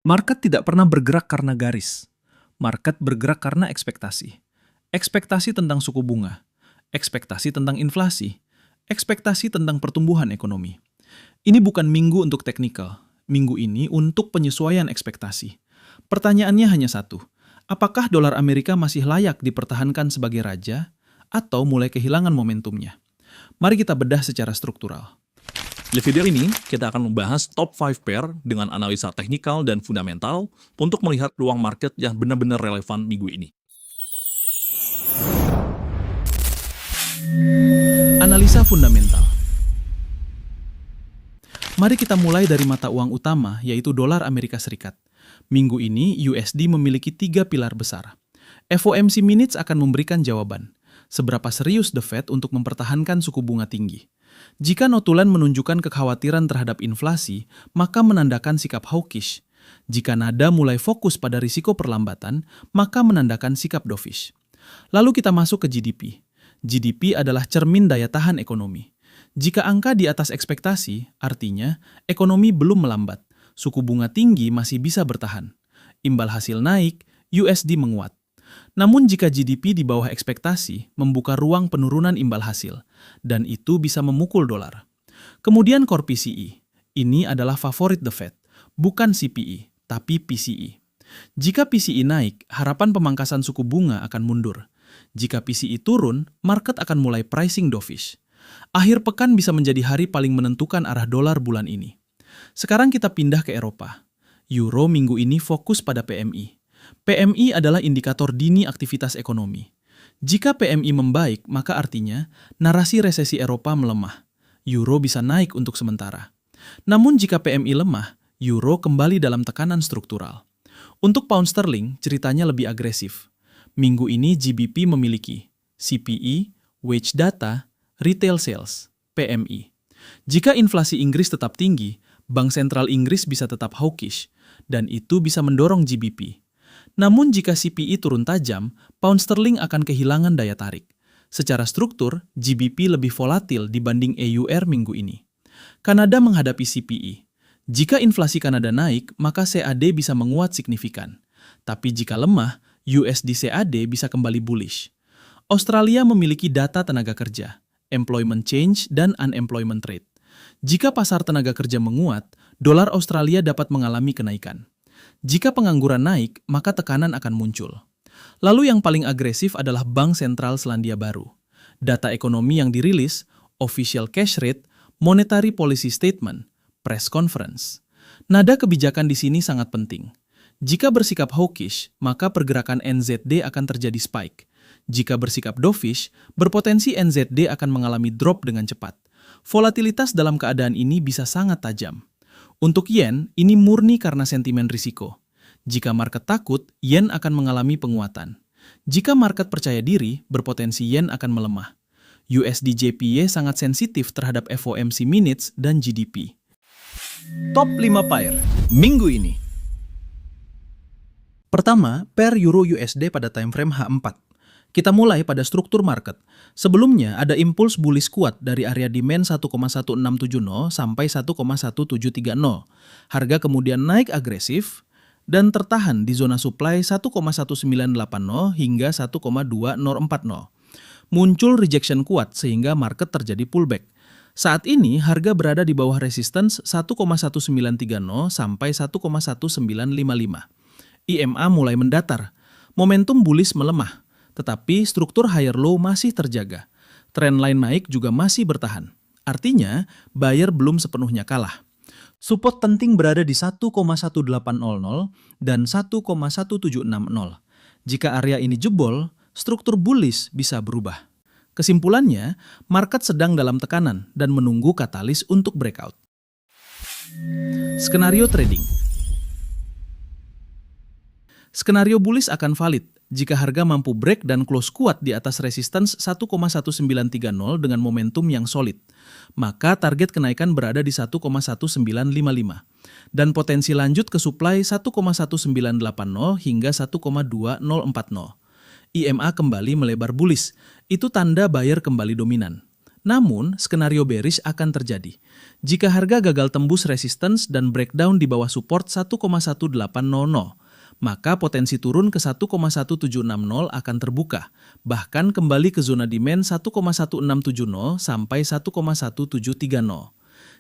Market tidak pernah bergerak karena garis. Market bergerak karena ekspektasi. Ekspektasi tentang suku bunga, ekspektasi tentang inflasi, ekspektasi tentang pertumbuhan ekonomi. Ini bukan minggu untuk teknikal. Minggu ini untuk penyesuaian ekspektasi. Pertanyaannya hanya satu. Apakah dolar Amerika masih layak dipertahankan sebagai raja atau mulai kehilangan momentumnya? Mari kita bedah secara struktural. Di video ini, kita akan membahas top 5 pair dengan analisa teknikal dan fundamental untuk melihat peluang market yang benar-benar relevan minggu ini. Analisa fundamental. Mari kita mulai dari mata uang utama, yaitu dolar Amerika Serikat. Minggu ini, USD memiliki 3 pilar besar. FOMC Minutes akan memberikan jawaban. Seberapa serius The Fed untuk mempertahankan suku bunga tinggi? Jika notulen menunjukkan kekhawatiran terhadap inflasi, maka menandakan sikap hawkish. Jika nada mulai fokus pada risiko perlambatan, maka menandakan sikap dovish. Lalu kita masuk ke GDP. GDP adalah cermin daya tahan ekonomi. Jika angka di atas ekspektasi, artinya ekonomi belum melambat. Suku bunga tinggi masih bisa bertahan. Imbal hasil naik, USD menguat. Namun jika GDP di bawah ekspektasi, membuka ruang penurunan imbal hasil, dan itu bisa memukul dolar. Kemudian core PCE. Ini adalah favorit The Fed, bukan CPI, tapi PCE. Jika PCE naik, harapan pemangkasan suku bunga akan mundur. Jika PCE turun, market akan mulai pricing dovish. Akhir pekan bisa menjadi hari paling menentukan arah dolar bulan ini. Sekarang kita pindah ke Eropa. Euro minggu ini fokus pada PMI. PMI adalah indikator dini aktivitas ekonomi. Jika PMI membaik, maka artinya narasi resesi Eropa melemah. Euro bisa naik untuk sementara. Namun jika PMI lemah, Euro kembali dalam tekanan struktural. Untuk pound sterling, ceritanya lebih agresif. Minggu ini GBP memiliki CPI, wage data, retail sales, PMI. Jika inflasi Inggris tetap tinggi, Bank Sentral Inggris bisa tetap hawkish, dan itu bisa mendorong GBP. Namun jika CPI turun tajam, pound sterling akan kehilangan daya tarik. Secara struktur, GBP lebih volatil dibanding EUR minggu ini. Kanada menghadapi CPI. Jika inflasi Kanada naik, maka CAD bisa menguat signifikan. Tapi jika lemah, USD CAD bisa kembali bullish. Australia memiliki data tenaga kerja, employment change, dan unemployment rate. Jika pasar tenaga kerja menguat, dolar Australia dapat mengalami kenaikan. Jika pengangguran naik, maka tekanan akan muncul. Lalu yang paling agresif adalah Bank Sentral Selandia Baru. Data ekonomi yang dirilis, official cash rate, monetary policy statement, press conference. Nada kebijakan di sini sangat penting. Jika bersikap hawkish, maka pergerakan NZD akan terjadi spike. Jika bersikap dovish, berpotensi NZD akan mengalami drop dengan cepat. Volatilitas dalam keadaan ini bisa sangat tajam. Untuk yen, ini murni karena sentimen risiko. Jika market takut, yen akan mengalami penguatan. Jika market percaya diri, berpotensi yen akan melemah. USD JPY sangat sensitif terhadap FOMC Minutes dan GDP. Top 5 pair minggu ini. Pertama, pair Euro USD pada time frame H4. Kita mulai pada struktur market. Sebelumnya ada impuls bullish kuat dari area demand 1,1670 sampai 1,1730. Harga kemudian naik agresif dan tertahan di zona supply 1,1980 hingga 1,2040. Muncul rejection kuat sehingga market terjadi pullback. Saat ini harga berada di bawah resistance 1,1930 sampai 1,1955. IMA mulai mendatar. Momentum bullish melemah. Tetapi struktur higher low masih terjaga. Trendline naik juga masih bertahan. Artinya, buyer belum sepenuhnya kalah. Support penting berada di 1,1800 dan 1,1760. Jika area ini jebol, struktur bullish bisa berubah. Kesimpulannya, market sedang dalam tekanan dan menunggu katalis untuk breakout. Skenario trading. Skenario bullish akan valid jika harga mampu break dan close kuat di atas resistance 1,1930 dengan momentum yang solid. Maka target kenaikan berada di 1,1955 dan potensi lanjut ke supply 1,1980 hingga 1,2040. IMA kembali melebar bullish, itu tanda buyer kembali dominan. Namun, skenario bearish akan terjadi. Jika harga gagal tembus resistance dan breakdown di bawah support 1,1800, maka potensi turun ke 1,1760 akan terbuka, bahkan kembali ke zona demand 1,1670 sampai 1,1730.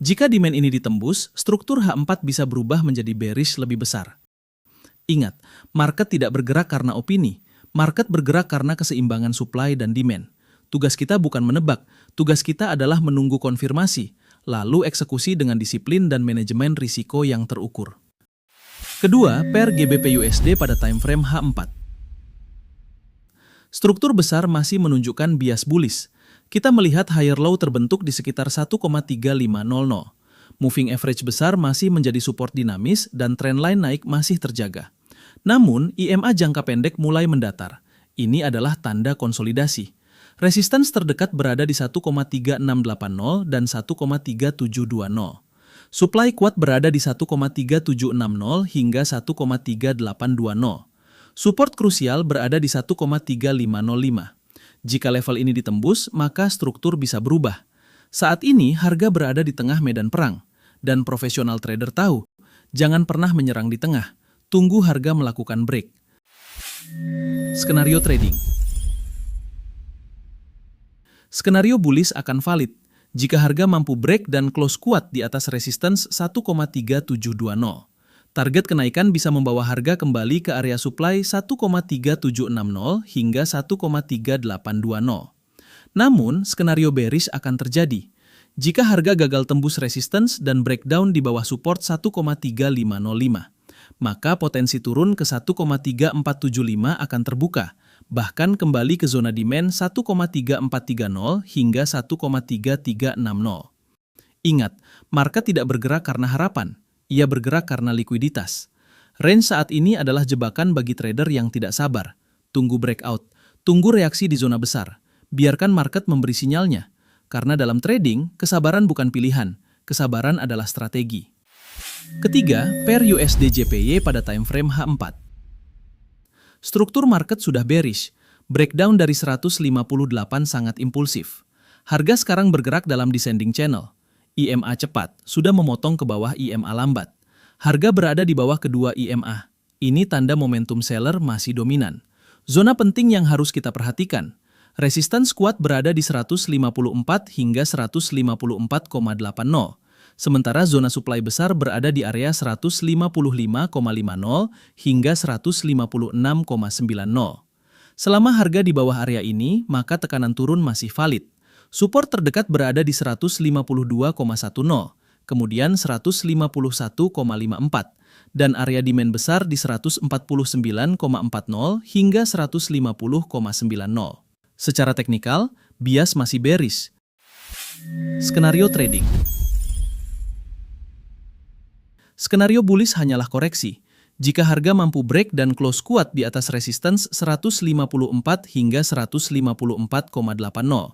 Jika demand ini ditembus, struktur H4 bisa berubah menjadi bearish lebih besar. Ingat, market tidak bergerak karena opini, market bergerak karena keseimbangan supply dan demand. Tugas kita bukan menebak, tugas kita adalah menunggu konfirmasi, lalu eksekusi dengan disiplin dan manajemen risiko yang terukur. Kedua, pair GBP USD pada time frame H4. Struktur besar masih menunjukkan bias bullish. Kita melihat higher low terbentuk di sekitar 1,3500. Moving average besar masih menjadi support dinamis dan trendline naik masih terjaga. Namun, EMA jangka pendek mulai mendatar. Ini adalah tanda konsolidasi. Resistance terdekat berada di 1,3680 dan 1,3720. Supply kuat berada di 1,3760 hingga 1,3820. Support krusial berada di 1,3505. Jika level ini ditembus, maka struktur bisa berubah. Saat ini harga berada di tengah medan perang, dan profesional trader tahu, jangan pernah menyerang di tengah, tunggu harga melakukan break. Skenario trading. Skenario bullish akan valid jika harga mampu break dan close kuat di atas resistance 1,3720. Target kenaikan bisa membawa harga kembali ke area supply 1,3760 hingga 1,3820. Namun, skenario bearish akan terjadi jika harga gagal tembus resistance dan breakdown di bawah support 1,3505. Maka potensi turun ke 1,3475 akan terbuka, bahkan kembali ke zona demand 1,3430 hingga 1,3360. Ingat, market tidak bergerak karena harapan, ia bergerak karena likuiditas. Range saat ini adalah jebakan bagi trader yang tidak sabar. Tunggu breakout, tunggu reaksi di zona besar. Biarkan market memberi sinyalnya, karena dalam trading, kesabaran bukan pilihan, kesabaran adalah strategi. Ketiga, pair USD JPY pada time frame H4. Struktur market sudah bearish, breakdown dari 158 sangat impulsif. Harga sekarang bergerak dalam descending channel. EMA cepat, sudah memotong ke bawah EMA lambat. Harga berada di bawah kedua EMA. Ini tanda momentum seller masih dominan. Zona penting yang harus kita perhatikan. Resistance kuat berada di 154 hingga 154,80. Sementara zona supply besar berada di area 155,50 hingga 156,90. Selama harga di bawah area ini, maka tekanan turun masih valid. Support terdekat berada di 152,10, kemudian 151,54, dan area demand besar di 149,40 hingga 150,90. Secara teknikal, bias masih bearish. Skenario trading. Skenario bullish hanyalah koreksi. Jika harga mampu break dan close kuat di atas resistance 154 hingga 154,80,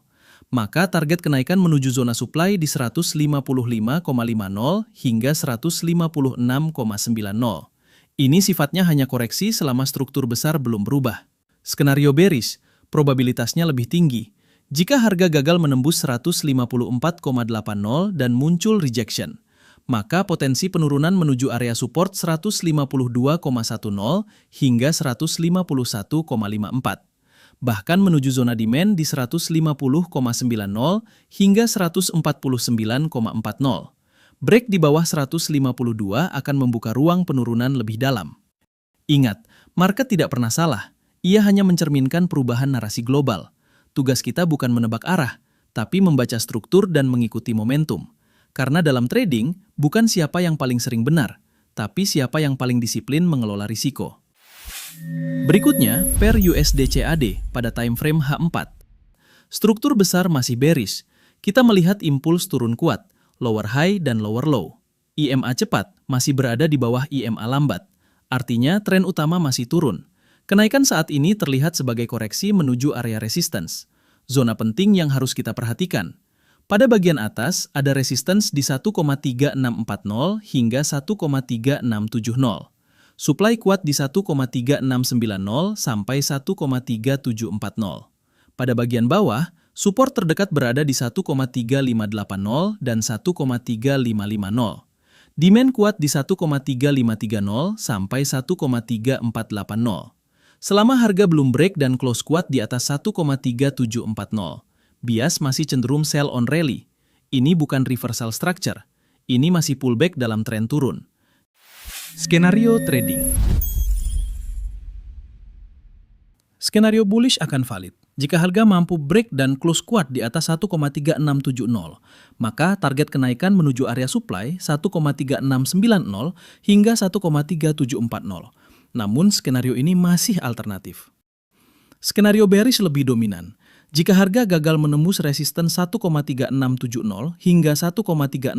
maka target kenaikan menuju zona supply di 155,50 hingga 156,90. Ini sifatnya hanya koreksi selama struktur besar belum berubah. Skenario bearish, probabilitasnya lebih tinggi. Jika harga gagal menembus 154,80 dan muncul rejection, maka potensi penurunan menuju area support 152,10 hingga 151,54. Bahkan menuju zona demand di 150,90 hingga 149,40. Break di bawah 152 akan membuka ruang penurunan lebih dalam. Ingat, market tidak pernah salah. Ia hanya mencerminkan perubahan narasi global. Tugas kita bukan menebak arah, tapi membaca struktur dan mengikuti momentum. Karena dalam trading, bukan siapa yang paling sering benar, tapi siapa yang paling disiplin mengelola risiko. Berikutnya, pair USD CAD pada time frame H4. Struktur besar masih bearish. Kita melihat impuls turun kuat, lower high dan lower low. EMA cepat masih berada di bawah EMA lambat. Artinya, tren utama masih turun. Kenaikan saat ini terlihat sebagai koreksi menuju area resistance. Zona penting yang harus kita perhatikan. Pada bagian atas, ada resistance di 1,3640 hingga 1,3670. Supply kuat di 1,3690 sampai 1,3740. Pada bagian bawah, Support terdekat berada di 1,3580 dan 1,3550. Demand kuat di 1,3530 sampai 1,3480. Selama harga belum break dan close kuat di atas 1,3740, bias masih cenderung sell on rally. Ini bukan reversal structure. Ini masih pullback dalam tren turun. Skenario trading. Skenario bullish akan valid. Jika harga mampu break dan close kuat di atas 1,3670, maka target kenaikan menuju area supply 1,3690 hingga 1,3740. Namun skenario ini masih alternatif. Skenario bearish lebih dominan. Jika harga gagal menembus resisten 1,3670 hingga 1,3690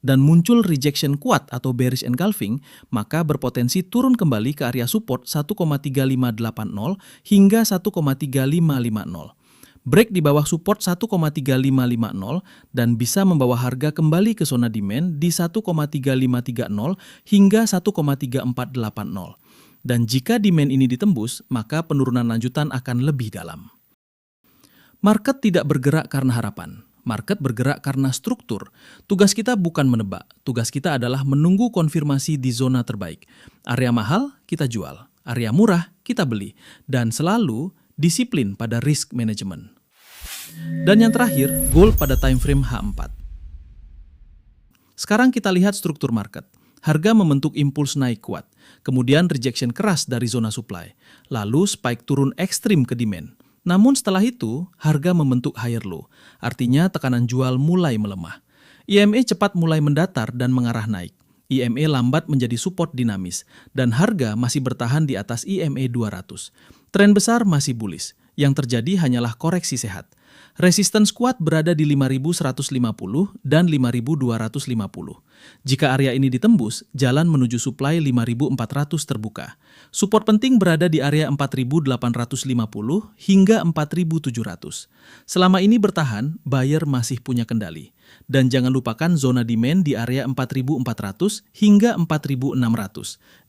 dan muncul rejection kuat atau bearish engulfing, maka berpotensi turun kembali ke area support 1,3580 hingga 1,3550. Break di bawah support 1,3550 dan bisa membawa harga kembali ke zona demand di 1,3530 hingga 1,3480. Dan jika demand ini ditembus, maka penurunan lanjutan akan lebih dalam. Market tidak bergerak karena harapan. Market bergerak karena struktur. Tugas kita bukan menebak. Tugas kita adalah menunggu konfirmasi di zona terbaik. Area mahal, kita jual. Area murah, kita beli. Dan selalu disiplin pada risk management. Dan yang terakhir, gold pada time frame H4. Sekarang kita lihat struktur market. Harga membentuk impuls naik kuat. Kemudian rejection keras dari zona supply. Lalu spike turun ekstrim ke demand. Namun setelah itu, harga membentuk higher low, artinya tekanan jual mulai melemah. EMA cepat mulai mendatar dan mengarah naik. EMA lambat menjadi support dinamis, dan harga masih bertahan di atas EMA 200. Tren besar masih bullish, yang terjadi hanyalah koreksi sehat. Resistance kuat berada di 5.150 dan 5.250. Jika area ini ditembus, jalan menuju supply 5.400 terbuka. Support penting berada di area 4.850 hingga 4.700. Selama ini bertahan, buyer masih punya kendali. Dan jangan lupakan zona demand di area 4.400 hingga 4.600.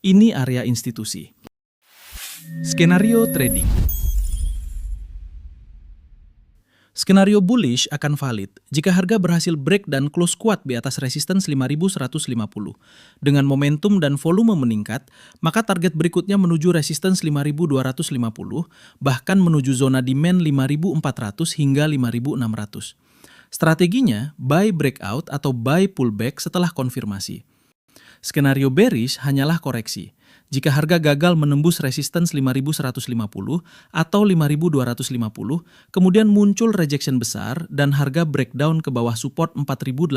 Ini area institusi. Skenario trading. Skenario bullish akan valid jika harga berhasil break dan close kuat di atas resistance 5.150. Dengan momentum dan volume meningkat, maka target berikutnya menuju resistance 5.250, bahkan menuju zona demand 5.400 hingga 5.600. Strateginya, buy breakout atau buy pullback setelah konfirmasi. Skenario bearish hanyalah koreksi. Jika harga gagal menembus resistance 5.150 atau 5.250, kemudian muncul rejection besar dan harga breakdown ke bawah support 4.850,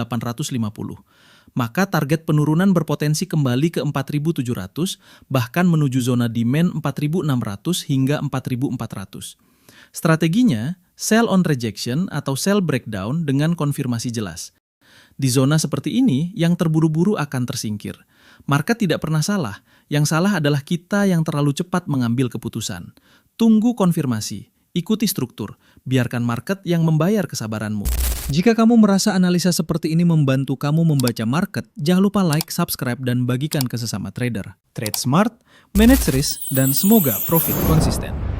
maka target penurunan berpotensi kembali ke 4.700, bahkan menuju zona demand 4.600 hingga 4.400. Strateginya, sell on rejection atau sell breakdown dengan konfirmasi jelas. Di zona seperti ini, yang terburu-buru akan tersingkir. Market tidak pernah salah. Yang salah adalah kita yang terlalu cepat mengambil keputusan. Tunggu konfirmasi, ikuti struktur, biarkan market yang membayar kesabaranmu. Jika kamu merasa analisa seperti ini membantu kamu membaca market, jangan lupa like, subscribe, dan bagikan ke sesama trader. Trade smart, manage risk, dan semoga profit konsisten.